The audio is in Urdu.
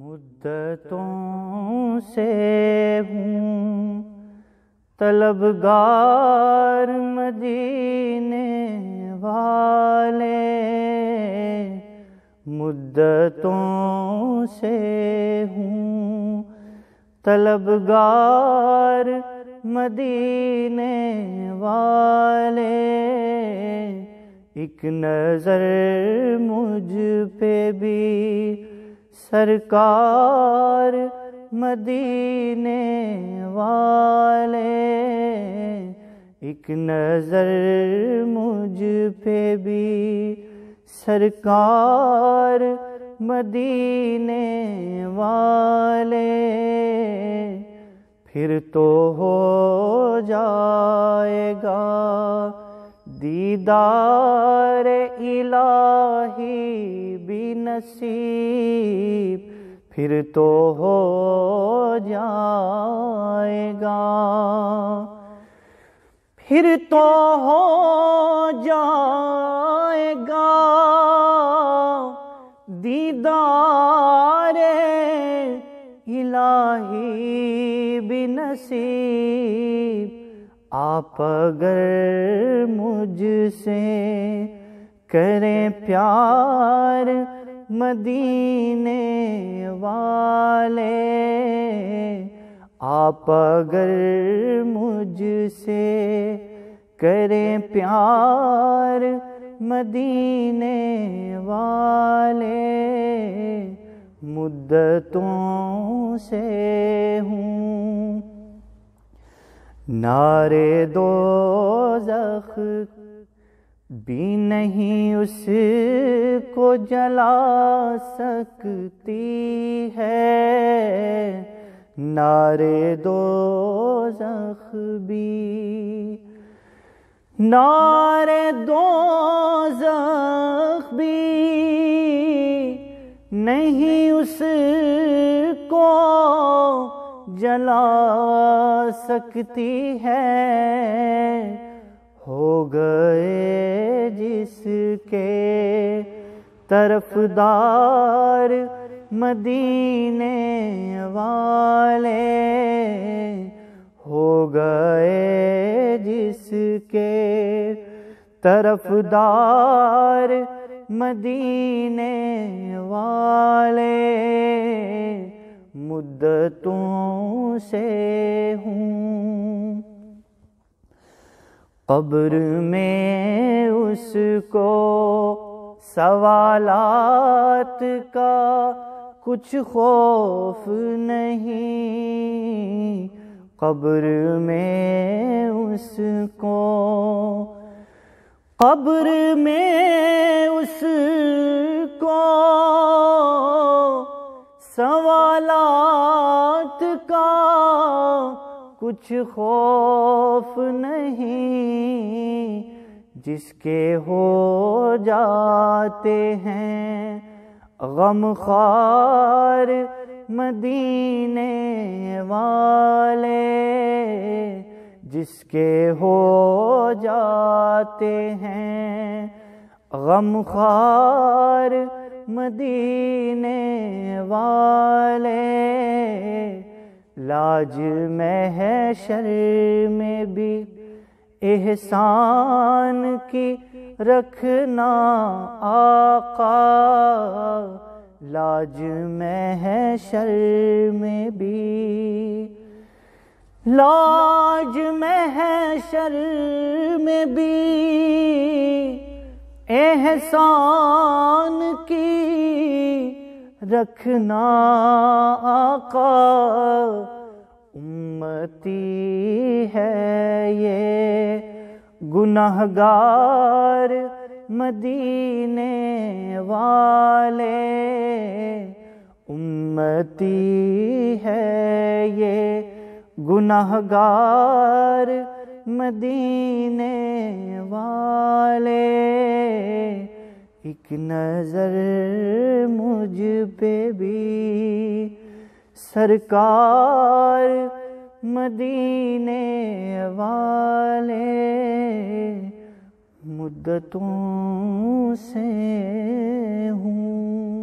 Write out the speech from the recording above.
مدتوں سے ہوں طلبگار مدینے والے، مدتوں سے ہوں طلبگار مدینے والے، ایک نظر مجھ پہ بھی سرکار مدینے والے، ایک نظر مجھ پہ بھی سرکار مدینے والے، پھر تو ہو جائے گا دیدار الہی بھی نصیب، پھر تو ہو جائے گا، پھر تو ہو جائے گا دیدار الہی بھی نصیب، آپ اگر مجھ سے کریں پیار مدینے والے، آپ اگر مجھ سے کریں پیار مدینے والے، مدتوں سے ہوں نارے دوزخ بھی نہیں اس کو جلا سکتی ہے، نارے دوزخ بھی، نارے دوزخ بھی نہیں اس کو جلا سکتی ہے، ہو گئے جس کے طرفدار مدینے والے، ہو گئے جس کے طرفدار مدینے والے، مدتوں سے ہوں قبر میں اس کو سوالات کا کچھ خوف نہیں، قبر میں اس کو، قبر میں اس کو سوالات کا کچھ خوف نہیں، جس کے ہو جاتے ہیں غم خوار مدینے والے، جس کے ہو جاتے ہیں غم خوار مدینے والے، لاج محشر میں بھی احسان کی رکھنا آقا، لاج محشر میں بھی، لاج محشر میں بھی احسان کی رکھنا آقا، امتی ہے یہ گنہگار مدینے والے، امتی ہے یہ گنہگار مدینے والے، ایک نظر مجھ پہ بھی سرکار مدینے والے، مدتوں سے ہوں